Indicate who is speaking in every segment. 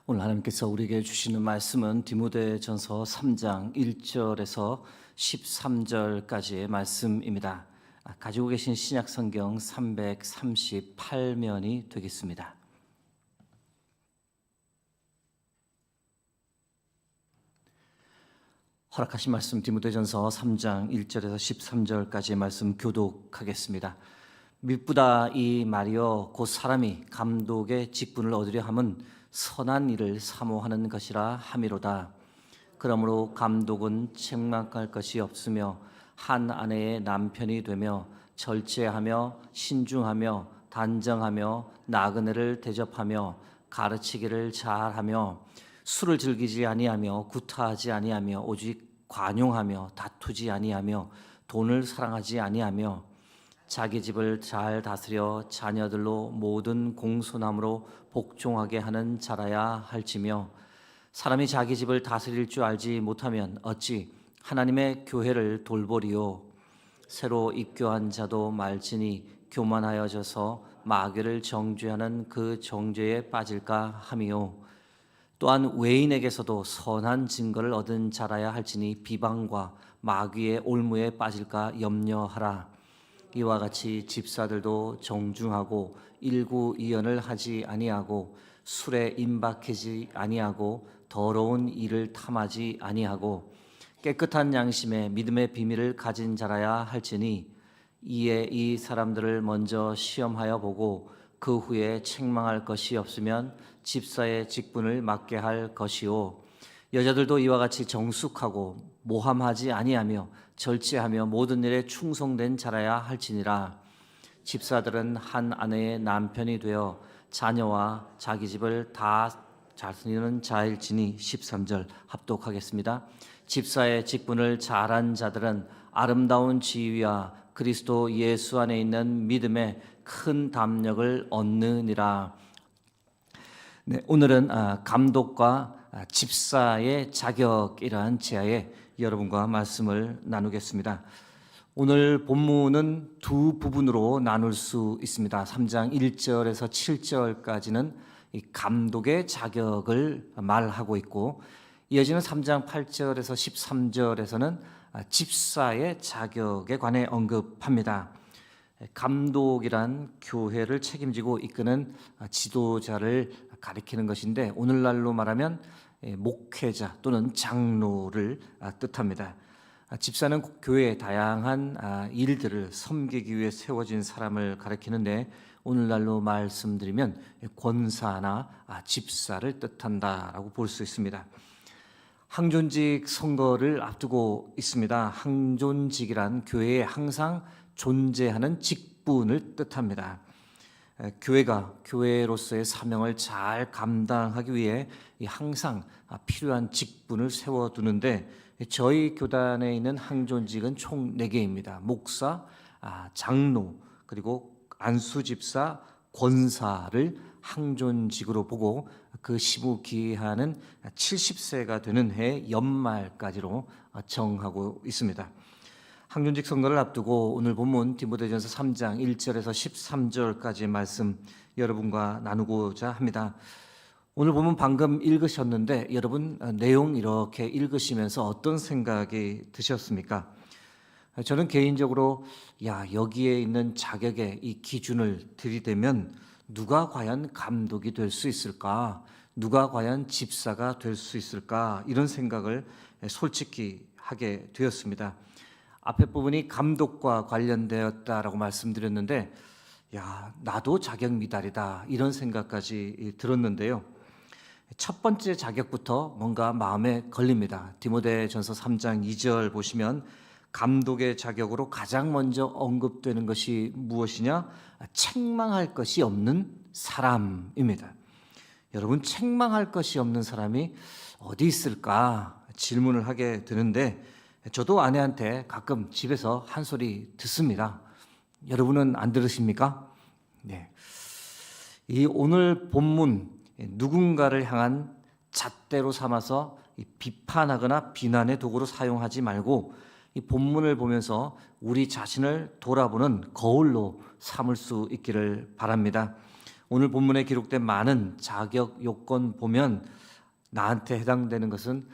Speaker 1: 오늘 하나님께서 우리에게 주시는 말씀은 디모데전서 3장 1절에서 13절까지의 말씀입니다. 가지고 계신 신약 성경 338면이 되겠습니다. 허락하신 말씀 디모데전서 3장 1절에서 13절까지의 말씀 교독하겠습니다. 미쁘다 이 말이여 곧 사람이 감독의 직분을 얻으려 함은 선한 일을 사모하는 것이라 함이로다. 그러므로 감독은 책망할 것이 없으며 한 아내의 남편이 되며 절제하며 신중하며 단정하며 나그네를 대접하며 가르치기를 잘하며 술을 즐기지 아니하며 구타하지 아니하며 오직 관용하며 다투지 아니하며 돈을 사랑하지 아니하며 자기 집을 잘 다스려 자녀들로 모든 공손함으로 복종하게 하는 자라야 할지며 사람이 자기 집을 다스릴 줄 알지 못하면 어찌 하나님의 교회를 돌보리요. 새로 입교한 자도 말지니 교만하여져서 마귀를 정죄하는 그 정죄에 빠질까 함이요. 또한 외인에게서도 선한 증거를 얻은 자라야 할지니 비방과 마귀의 올무에 빠질까 염려하라. 이와 같이 집사들도 정중하고 일구이연을 하지 아니하고 술에 임박하지 아니하고 더러운 일을 탐하지 아니하고 깨끗한 양심에 믿음의 비밀을 가진 자라야 할지니 이에 이 사람들을 먼저 시험하여 보고 그 후에 책망할 것이 없으면 집사의 직분을 맡게 할 것이요. 여자들도 이와 같이 정숙하고 모함하지 아니하며 절제하며 모든 일에 충성된 자라야 할지니라. 집사들은 한 아내의 남편이 되어 자녀와 자기 집을 다 다스리는 자일지니 13절 합독하겠습니다. 집사의 직분을 잘한 자들은 아름다운 지위와 그리스도 예수 안에 있는 믿음의 큰 담력을 얻느니라. 네, 오늘은 감독과 집사의 자격이라는 제하에 여러분과 말씀을 나누겠습니다. 오늘 본문은 두 부분으로 나눌 수 있습니다. 3장 1절에서 7절까지는 이 감독의 자격을 말하고 있고 이어지는 3장 8절에서 13절에서는 집사의 자격에 관해 언급합니다. 감독이란 교회를 책임지고 이끄는 지도자를 가리키는 것인데 오늘날로 말하면 목회자 또는 장로를 뜻합니다. 집사는 교회의 다양한 일들을 섬기기 위해 세워진 사람을 가리키는데 오늘날로 말씀드리면 권사나 집사를 뜻한다라고 볼 수 있습니다. 항존직 선거를 앞두고 있습니다. 항존직이란 교회에 항상 존재하는 직분을 뜻합니다. 교회가 교회로서의 사명을 잘 감당하기 위해 항상 필요한 직분을 세워두는데 저희 교단에 있는 항존직은 총 4개입니다. 목사, 장로, 그리고 안수집사, 권사를 항존직으로 보고 그 시부 기한은 70세가 되는 해 연말까지로 정하고 있습니다. 항존직 선거를 앞두고 오늘 본문 디모데전서 3장 1절에서 13절까지의 말씀 여러분과 나누고자 합니다. 오늘 본문 방금 읽으셨는데 여러분 내용 이렇게 읽으시면서 어떤 생각이 드셨습니까? 저는 개인적으로 여기에 있는 자격의 이 기준을 들이대면 누가 과연 감독이 될 수 있을까? 누가 과연 집사가 될 수 있을까? 이런 생각을 솔직히 하게 되었습니다. 앞에 부분이 감독과 관련되었다라고 말씀드렸는데 나도 자격 미달이다 이런 생각까지 들었는데요. 첫 번째 자격부터 뭔가 마음에 걸립니다. 디모데전서 3장 2절 보시면 감독의 자격으로 가장 먼저 언급되는 것이 무엇이냐? 책망할 것이 없는 사람입니다. 여러분, 책망할 것이 없는 사람이 어디 있을까 질문을 하게 되는데 저도 아내한테 가끔 집에서 한 소리 듣습니다. 여러분은 안 들으십니까? 네. 이 오늘 본문 누군가를 향한 잣대로 삼아서 비판하거나 비난의 도구로 사용하지 말고 이 본문을 보면서 우리 자신을 돌아보는 거울로 삼을 수 있기를 바랍니다. 오늘 본문에 기록된 많은 자격 요건 보면 나한테 해당되는 것은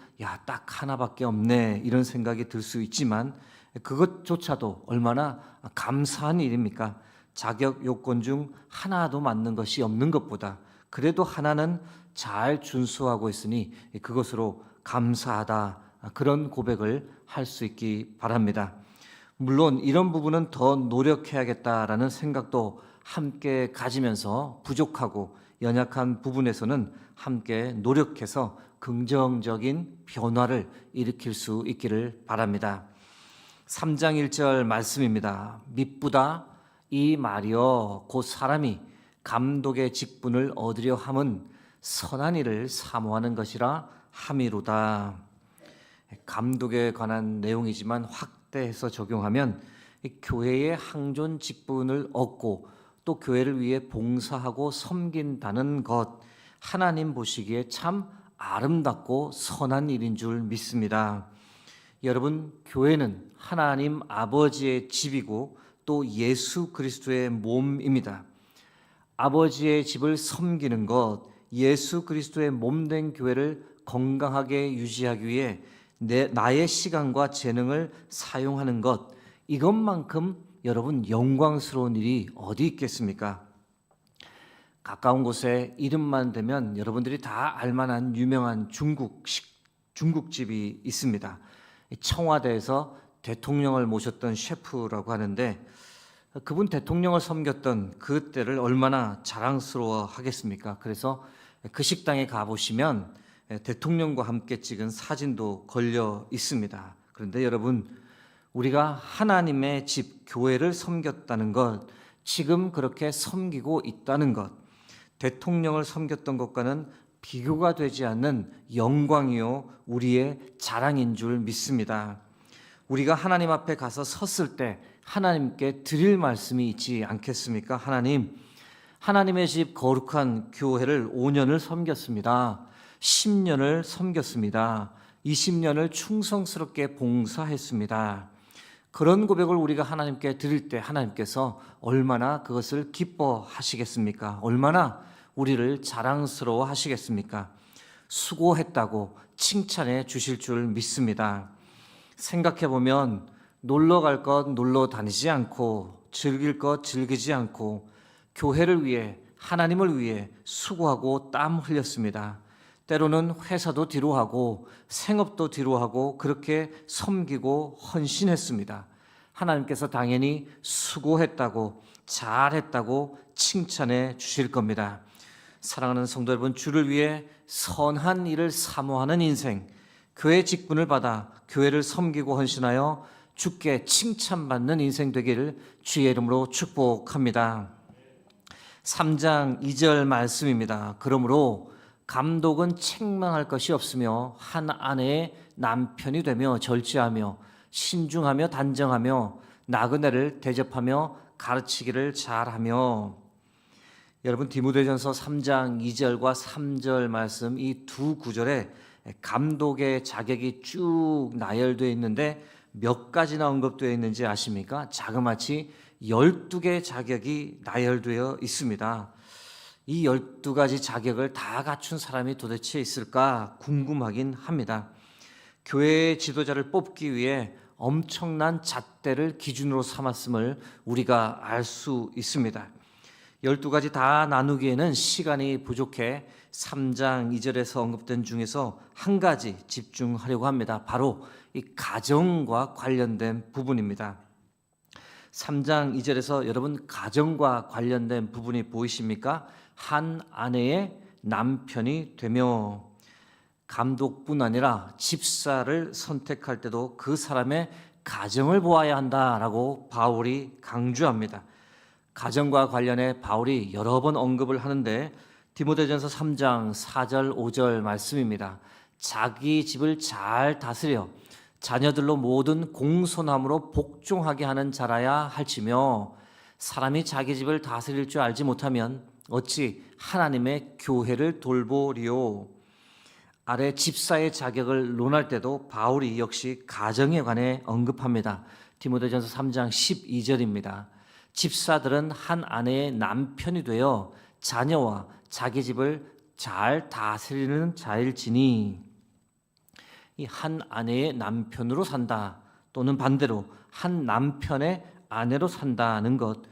Speaker 1: 딱 하나밖에 없네 이런 생각이 들 수 있지만 그것조차도 얼마나 감사한 일입니까? 자격 요건 중 하나도 맞는 것이 없는 것보다 그래도 하나는 잘 준수하고 있으니 그것으로 감사하다, 그런 고백을 할 수 있기 바랍니다. 물론 이런 부분은 더 노력해야겠다라는 생각도 함께 가지면서 부족하고 연약한 부분에서는 함께 노력해서 긍정적인 변화를 일으킬 수 있기를 바랍니다. 3장 1절 말씀입니다. 미쁘다 이 말이여 곧 사람이 감독의 직분을 얻으려 함은 선한 일을 사모하는 것이라 함이로다. 감독에 관한 내용이지만 확대해서 적용하면 교회의 항존 직분을 얻고 또 교회를 위해 봉사하고 섬긴다는 것, 하나님 보시기에 참 아름답고 선한 일인 줄 믿습니다. 여러분, 교회는 하나님 아버지의 집이고 또 예수 그리스도의 몸입니다. 아버지의 집을 섬기는 것, 예수 그리스도의 몸된 교회를 건강하게 유지하기 위해 나의 시간과 재능을 사용하는 것, 이것만큼 여러분 영광스러운 일이 어디 있겠습니까? 가까운 곳에 이름만 대면 여러분들이 다 알만한 유명한 중국집이 있습니다. 청와대에서 대통령을 모셨던 셰프라고 하는데 그분 대통령을 섬겼던 그 때를 얼마나 자랑스러워 하겠습니까? 그래서 그 식당에 가보시면 대통령과 함께 찍은 사진도 걸려 있습니다. 그런데 여러분, 우리가 하나님의 집, 교회를 섬겼다는 것, 지금 그렇게 섬기고 있다는 것, 대통령을 섬겼던 것과는 비교가 되지 않는 영광이요 우리의 자랑인 줄 믿습니다. 우리가 하나님 앞에 가서 섰을 때 하나님께 드릴 말씀이 있지 않겠습니까? 하나님, 하나님의 집 거룩한 교회를 5년을 섬겼습니다. 10년을 섬겼습니다. 20년을 충성스럽게 봉사했습니다. 그런 고백을 우리가 하나님께 드릴 때 하나님께서 얼마나 그것을 기뻐하시겠습니까? 얼마나 우리를 자랑스러워 하시겠습니까? 수고했다고 칭찬해 주실 줄 믿습니다. 생각해 보면 놀러 갈 것 놀러 다니지 않고 즐길 것 즐기지 않고 교회를 위해 하나님을 위해 수고하고 땀 흘렸습니다. 때로는 회사도 뒤로 하고 생업도 뒤로 하고 그렇게 섬기고 헌신했습니다. 하나님께서 당연히 수고했다고 잘했다고 칭찬해 주실 겁니다. 사랑하는 성도 여러분, 주를 위해 선한 일을 사모하는 인생, 교회 직분을 받아 교회를 섬기고 헌신하여 주께 칭찬받는 인생 되기를 주의 이름으로 축복합니다. 3장 2절 말씀입니다. 그러므로 감독은 책망할 것이 없으며 한 아내의 남편이 되며 절제하며 신중하며 단정하며 나그네를 대접하며 가르치기를 잘하며. 여러분, 디모데전서 3장 2절과 3절 말씀 이 두 구절에 감독의 자격이 쭉 나열되어 있는데 몇 가지나 언급되어 있는지 아십니까? 자그마치 12개 자격이 나열되어 있습니다. 이 12가지 자격을 다 갖춘 사람이 도대체 있을까 궁금하긴 합니다. 교회의 지도자를 뽑기 위해 엄청난 잣대를 기준으로 삼았음을 우리가 알 수 있습니다. 12가지 다 나누기에는 시간이 부족해 3장 2절에서 언급된 중에서 한 가지 집중하려고 합니다. 바로 이 가정과 관련된 부분입니다. 3장 2절에서 여러분 가정과 관련된 부분이 보이십니까? 한 아내의 남편이 되며. 감독뿐 아니라 집사를 선택할 때도 그 사람의 가정을 보아야 한다라고 바울이 강조합니다. 가정과 관련해 바울이 여러 번 언급을 하는데 디모데전서 3장 4절 5절 말씀입니다. 자기 집을 잘 다스려 자녀들로 모든 공손함으로 복종하게 하는 자라야 할지며 사람이 자기 집을 다스릴 줄 알지 못하면 어찌 하나님의 교회를 돌보리요. 아래 집사의 자격을 논할 때도 바울이 역시 가정에 관해 언급합니다. 디모데전서 3장 12절입니다. 집사들은 한 아내의 남편이 되어 자녀와 자기 집을 잘 다스리는 자일지니. 이 한 아내의 남편으로 산다 또는 반대로 한 남편의 아내로 산다는 것,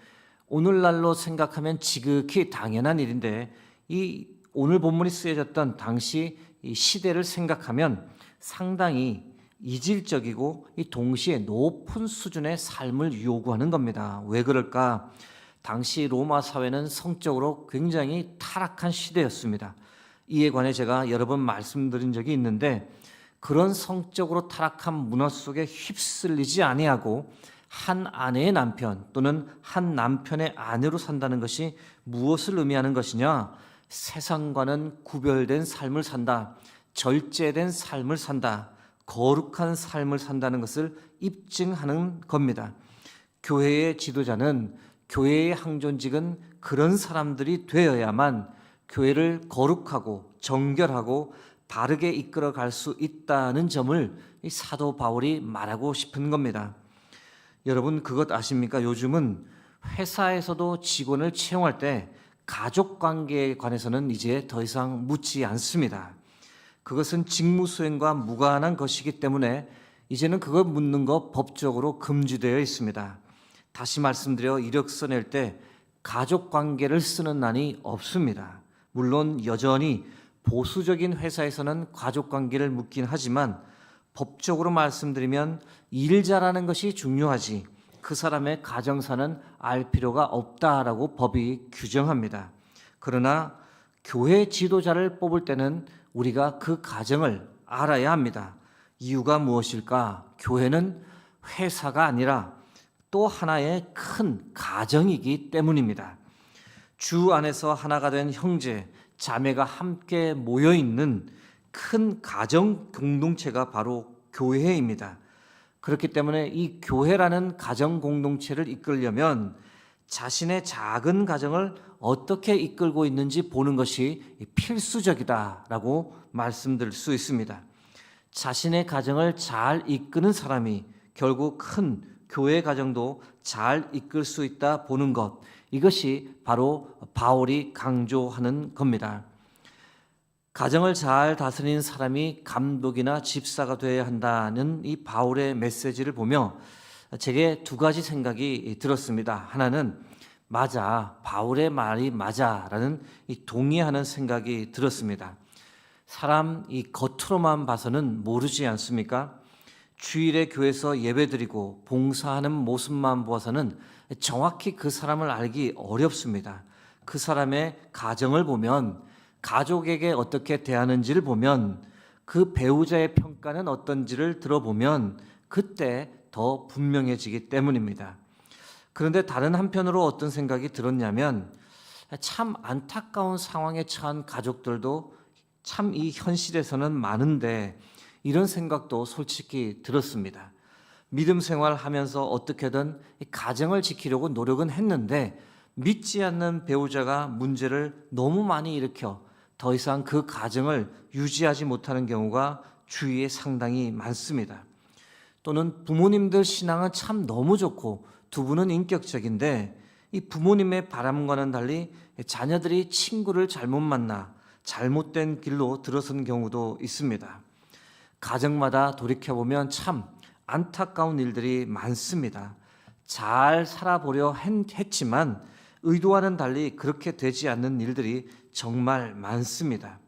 Speaker 1: 오늘날로 생각하면 지극히 당연한 일인데 이 오늘 본문이 쓰여졌던 당시 이 시대를 생각하면 상당히 이질적이고 이 동시에 높은 수준의 삶을 요구하는 겁니다. 왜 그럴까? 당시 로마 사회는 성적으로 굉장히 타락한 시대였습니다. 이에 관해 제가 여러 번 말씀드린 적이 있는데, 그런 성적으로 타락한 문화 속에 휩쓸리지 아니하고 한 아내의 남편 또는 한 남편의 아내로 산다는 것이 무엇을 의미하는 것이냐? 세상과는 구별된 삶을 산다, 절제된 삶을 산다, 거룩한 삶을 산다는 것을 입증하는 겁니다. 교회의 지도자는, 교회의 항존직은 그런 사람들이 되어야만 교회를 거룩하고 정결하고 바르게 이끌어갈 수 있다는 점을 이 사도 바울이 말하고 싶은 겁니다. 여러분 그것 아십니까? 요즘은 회사에서도 직원을 채용할 때 가족관계에 관해서는 이제 더 이상 묻지 않습니다. 그것은 직무 수행과 무관한 것이기 때문에 이제는 그것 묻는 거 법적으로 금지되어 있습니다. 다시 말씀드려 이력서 낼 때 가족관계를 쓰는 난이 없습니다. 물론 여전히 보수적인 회사에서는 가족관계를 묻긴 하지만 법적으로 말씀드리면 일 잘하는 것이 중요하지 그 사람의 가정사는 알 필요가 없다라고 법이 규정합니다. 그러나 교회 지도자를 뽑을 때는 우리가 그 가정을 알아야 합니다. 이유가 무엇일까? 교회는 회사가 아니라 또 하나의 큰 가정이기 때문입니다. 주 안에서 하나가 된 형제, 자매가 함께 모여 있는 큰 가정 공동체가 바로 교회입니다. 그렇기 때문에 이 교회라는 가정 공동체를 이끌려면 자신의 작은 가정을 어떻게 이끌고 있는지 보는 것이 필수적이다라고 말씀드릴 수 있습니다. 자신의 가정을 잘 이끄는 사람이 결국 큰 교회 가정도 잘 이끌 수 있다 보는 것, 이것이 바로 바울이 강조하는 겁니다. 가정을 잘 다스리는 사람이 감독이나 집사가 되어야 한다는 이 바울의 메시지를 보며 제게 두 가지 생각이 들었습니다. 하나는 맞아, 바울의 말이 맞아라는 이 동의하는 생각이 들었습니다. 사람 이 겉으로만 봐서는 모르지 않습니까? 주일에 교회에서 예배드리고 봉사하는 모습만 보아서는 정확히 그 사람을 알기 어렵습니다. 그 사람의 가정을 보면, 가족에게 어떻게 대하는지를 보면, 그 배우자의 평가는 어떤지를 들어보면 그때 더 분명해지기 때문입니다. 그런데 다른 한편으로 어떤 생각이 들었냐면, 참 안타까운 상황에 처한 가족들도 참 이 현실에서는 많은데 이런 생각도 솔직히 들었습니다. 믿음 생활하면서 어떻게든 가정을 지키려고 노력은 했는데 믿지 않는 배우자가 문제를 너무 많이 일으켜 더 이상 그 가정을 유지하지 못하는 경우가 주위에 상당히 많습니다. 또는 부모님들 신앙은 참 너무 좋고 두 분은 인격적인데 이 부모님의 바람과는 달리 자녀들이 친구를 잘못 만나 잘못된 길로 들어선 경우도 있습니다. 가정마다 돌이켜보면 참 안타까운 일들이 많습니다. 잘 살아보려 했지만 의도와는 달리 그렇게 되지 않는 일들이 정말 많습니다.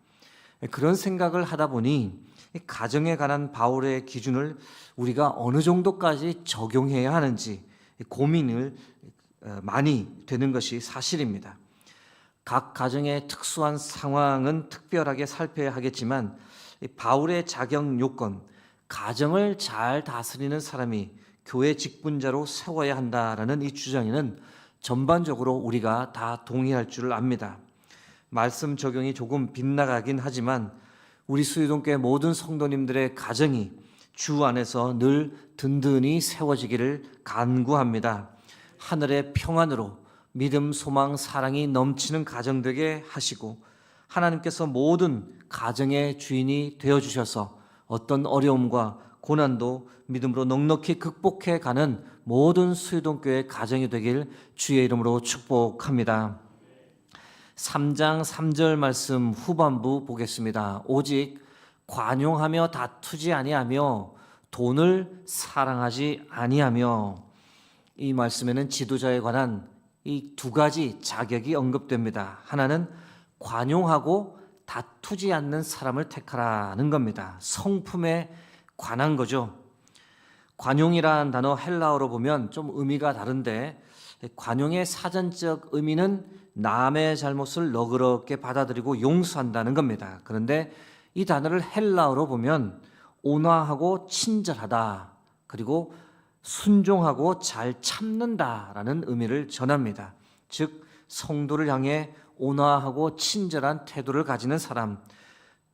Speaker 1: 그런 생각을 하다 보니 가정에 관한 바울의 기준을 우리가 어느 정도까지 적용해야 하는지 고민을 많이 되는 것이 사실입니다. 각 가정의 특수한 상황은 특별하게 살펴야 하겠지만 바울의 자격 요건, 가정을 잘 다스리는 사람이 교회 직분자로 세워야 한다라는 이 주장에는 전반적으로 우리가 다 동의할 줄 압니다. 말씀 적용이 조금 빗나가긴 하지만 우리 수유동교회 모든 성도님들의 가정이 주 안에서 늘 든든히 세워지기를 간구합니다. 하늘의 평안으로 믿음, 소망, 사랑이 넘치는 가정 되게 하시고 하나님께서 모든 가정의 주인이 되어주셔서 어떤 어려움과 고난도 믿음으로 넉넉히 극복해 가는 모든 수유동교회 가정이 되길 주의 이름으로 축복합니다. 3장 3절 말씀 후반부 보겠습니다. 오직 관용하며 다투지 아니하며 돈을 사랑하지 아니하며. 이 말씀에는 지도자에 관한 이 두 가지 자격이 언급됩니다. 하나는 관용하고 다투지 않는 사람을 택하라는 겁니다. 성품에 관한 거죠. 관용이라는 단어 헬라어로 보면 좀 의미가 다른데, 관용의 사전적 의미는 남의 잘못을 너그럽게 받아들이고 용서한다는 겁니다. 그런데 이 단어를 헬라어로 보면 온화하고 친절하다, 그리고 순종하고 잘 참는다라는 의미를 전합니다. 즉 성도를 향해 온화하고 친절한 태도를 가지는 사람,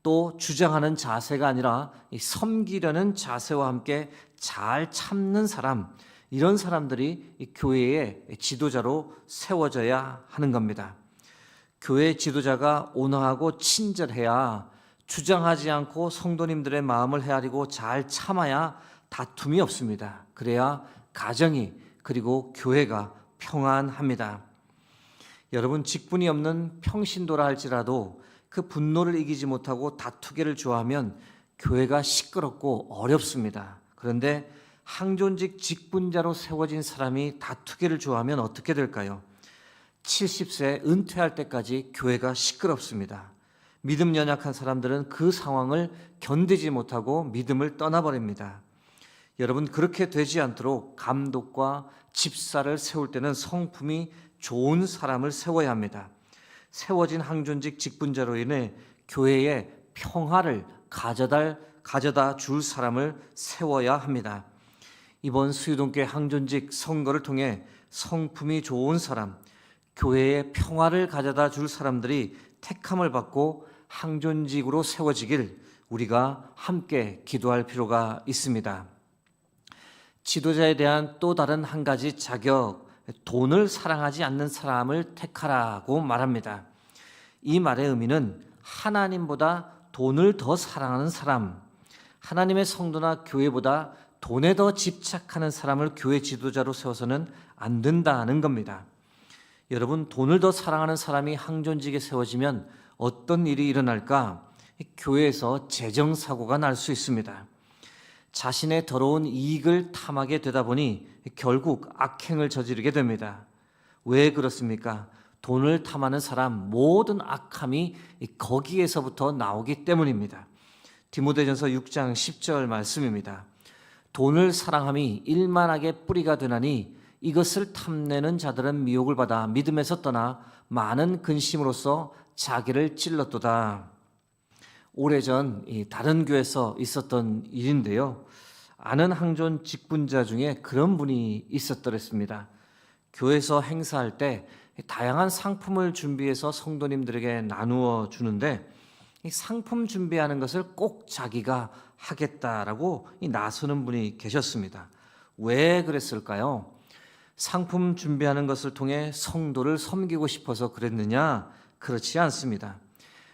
Speaker 1: 또 주장하는 자세가 아니라 섬기려는 자세와 함께 잘 참는 사람, 이런 사람들이 이 교회의 지도자로 세워져야 하는 겁니다. 교회 지도자가 온화하고 친절해야, 주장하지 않고 성도님들의 마음을 헤아리고 잘 참아야 다툼이 없습니다. 그래야 가정이, 그리고 교회가 평안합니다. 여러분, 직분이 없는 평신도라 할지라도 그 분노를 이기지 못하고 다투기를 좋아하면 교회가 시끄럽고 어렵습니다. 그런데 항존직 직분자로 세워진 사람이 다투기를 좋아하면 어떻게 될까요? 70세 은퇴할 때까지 교회가 시끄럽습니다. 믿음 연약한 사람들은 그 상황을 견디지 못하고 믿음을 떠나버립니다. 여러분, 그렇게 되지 않도록 감독과 집사를 세울 때는 성품이 좋은 사람을 세워야 합니다. 세워진 항존직 직분자로 인해 교회에 평화를 가져다 줄 사람을 세워야 합니다. 이번 수유동교회 항존직 선거를 통해 성품이 좋은 사람, 교회에 평화를 가져다 줄 사람들이 택함을 받고 항존직으로 세워지길 우리가 함께 기도할 필요가 있습니다. 지도자에 대한 또 다른 한 가지 자격, 돈을 사랑하지 않는 사람을 택하라고 말합니다. 이 말의 의미는 하나님보다 돈을 더 사랑하는 사람, 하나님의 성도나 교회보다 돈에 더 집착하는 사람을 교회 지도자로 세워서는 안 된다는 겁니다. 여러분, 돈을 더 사랑하는 사람이 항존직에 세워지면 어떤 일이 일어날까? 교회에서 재정사고가 날 수 있습니다. 자신의 더러운 이익을 탐하게 되다 보니 결국 악행을 저지르게 됩니다. 왜 그렇습니까? 돈을 탐하는 사람, 모든 악함이 거기에서부터 나오기 때문입니다. 디모데전서 6장 10절 말씀입니다. 돈을 사랑함이 일만하게 뿌리가 되나니 이것을 탐내는 자들은 미혹을 받아 믿음에서 떠나 많은 근심으로써 자기를 찔렀도다. 오래전 다른 교회에서 있었던 일인데요. 아는 항존 직분자 중에 그런 분이 있었더랬습니다. 교회에서 행사할 때 다양한 상품을 준비해서 성도님들에게 나누어 주는데, 이 상품 준비하는 것을 꼭 자기가 하겠다라고 나서는 분이 계셨습니다. 왜 그랬을까요? 상품 준비하는 것을 통해 성도를 섬기고 싶어서 그랬느냐? 그렇지 않습니다.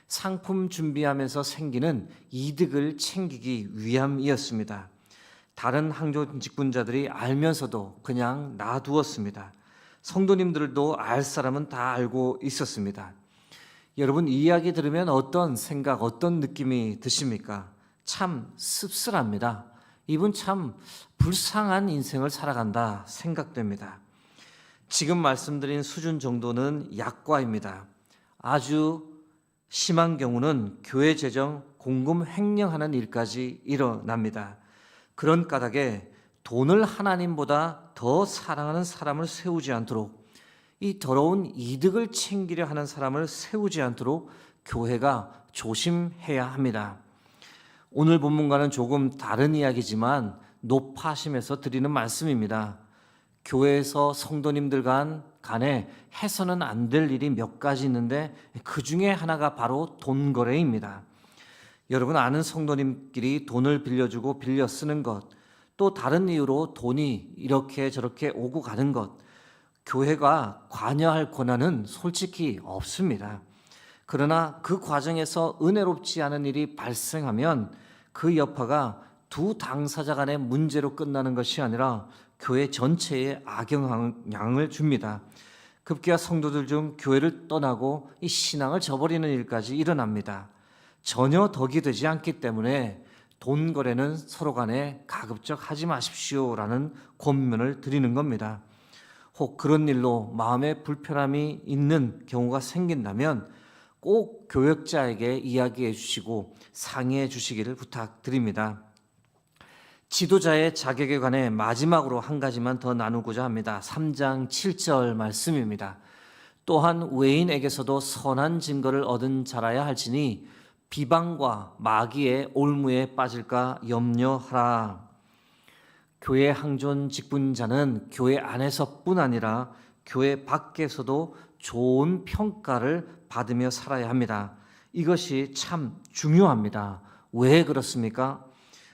Speaker 1: 상품 준비하면서 생기는 이득을 챙기기 위함이었습니다. 다른 항존 직분자들이 알면서도 그냥 놔두었습니다. 성도님들도 알 사람은 다 알고 있었습니다. 여러분, 이 이야기 들으면 어떤 생각, 어떤 느낌이 드십니까? 참 씁쓸합니다. 이분 참 불쌍한 인생을 살아간다 생각됩니다. 지금 말씀드린 수준 정도는 약과입니다. 아주 심한 경우는 교회 재정 공금 횡령하는 일까지 일어납니다. 그런 까닭에 돈을 하나님보다 더 사랑하는 사람을 세우지 않도록, 이 더러운 이득을 챙기려 하는 사람을 세우지 않도록 교회가 조심해야 합니다. 오늘 본문과는 조금 다른 이야기지만 높아심에서 드리는 말씀입니다. 교회에서 성도님들 간에 해서는 안 될 일이 몇 가지 있는데 그 중에 하나가 바로 돈 거래입니다. 여러분, 아는 성도님끼리 돈을 빌려주고 빌려 쓰는 것, 또 다른 이유로 돈이 이렇게 저렇게 오고 가는 것, 교회가 관여할 권한은 솔직히 없습니다. 그러나 그 과정에서 은혜롭지 않은 일이 발생하면 그 여파가 두 당사자 간의 문제로 끝나는 것이 아니라 교회 전체에 악영향을 줍니다. 급기야 성도들 중 교회를 떠나고 이 신앙을 저버리는 일까지 일어납니다. 전혀 덕이 되지 않기 때문에 돈 거래는 서로 간에 가급적 하지 마십시오라는 권면을 드리는 겁니다. 혹 그런 일로 마음에 불편함이 있는 경우가 생긴다면 꼭 교역자에게 이야기해 주시고 상의해 주시기를 부탁드립니다. 지도자의 자격에 관해 마지막으로 한 가지만 더 나누고자 합니다. 3장 7절 말씀입니다. 또한 외인에게서도 선한 증거를 얻은 자라야 할지니 비방과 마귀의 올무에 빠질까 염려하라. 교회 항존 직분자는 교회 안에서뿐 아니라 교회 밖에서도 좋은 평가를 받으며 살아야 합니다. 이것이 참 중요합니다. 왜 그렇습니까?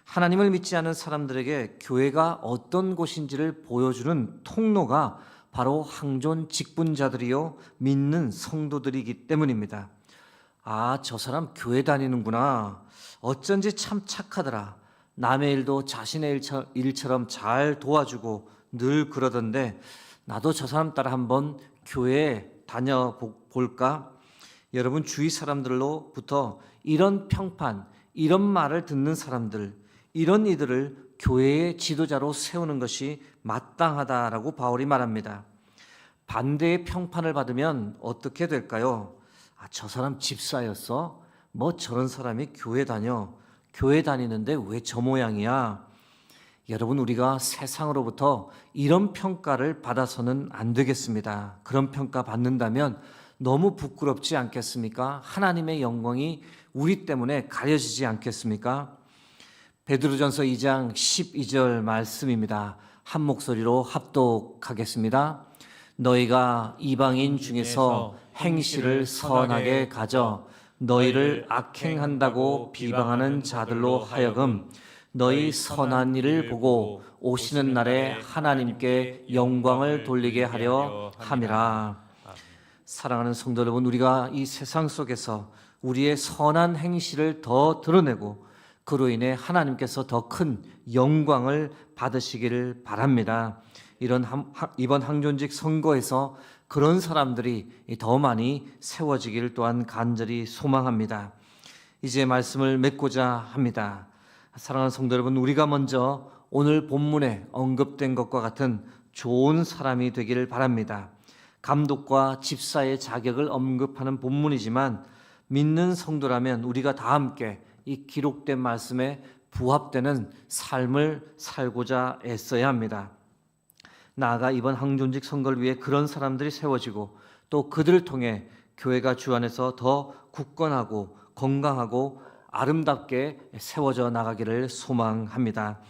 Speaker 1: 하나님을 믿지 않은 사람들에게 교회가 어떤 곳인지를 보여주는 통로가 바로 항존 직분자들이요 믿는 성도들이기 때문입니다. 아, 저 사람 교회 다니는구나. 어쩐지 참 착하더라. 남의 일도 자신의 일처럼 잘 도와주고 늘 그러던데 나도 저 사람 따라 한번 교회에 다녀볼까? 여러분 주위 사람들로부터 이런 평판, 이런 말을 듣는 사람들, 이런 이들을 교회의 지도자로 세우는 것이 마땅하다라고 바울이 말합니다. 반대의 평판을 받으면 어떻게 될까요? 아, 저 사람 집사였어? 뭐 저런 사람이 교회 다녀? 교회 다니는데 왜 저 모양이야? 여러분, 우리가 세상으로부터 이런 평가를 받아서는 안 되겠습니다. 그런 평가 받는다면 너무 부끄럽지 않겠습니까? 하나님의 영광이 우리 때문에 가려지지 않겠습니까? 베드로전서 2장 12절 말씀입니다. 한 목소리로 합독하겠습니다. 너희가 이방인 중에서 행실을 선하게 가져 너희를 악행한다고 비방하는 자들로 하여금 너희 선한 일을 보고 오시는 날에 하나님께 영광을 돌리게 하려 함이라. 사랑하는 성도 여러분, 우리가 이 세상 속에서 우리의 선한 행실을 더 드러내고 그로 인해 하나님께서 더 큰 영광을 받으시기를 바랍니다. 이번 항존직 선거에서 그런 사람들이 더 많이 세워지기를 또한 간절히 소망합니다. 이제 말씀을 맺고자 합니다. 사랑하는 성도 여러분, 우리가 먼저 오늘 본문에 언급된 것과 같은 좋은 사람이 되기를 바랍니다. 감독과 집사의 자격을 언급하는 본문이지만 믿는 성도라면 우리가 다 함께 이 기록된 말씀에 부합되는 삶을 살고자 애써야 합니다. 나아가 이번 항존직 선거를 위해 그런 사람들이 세워지고 또 그들을 통해 교회가 주 안에서 더 굳건하고 건강하고 아름답게 세워져 나가기를 소망합니다.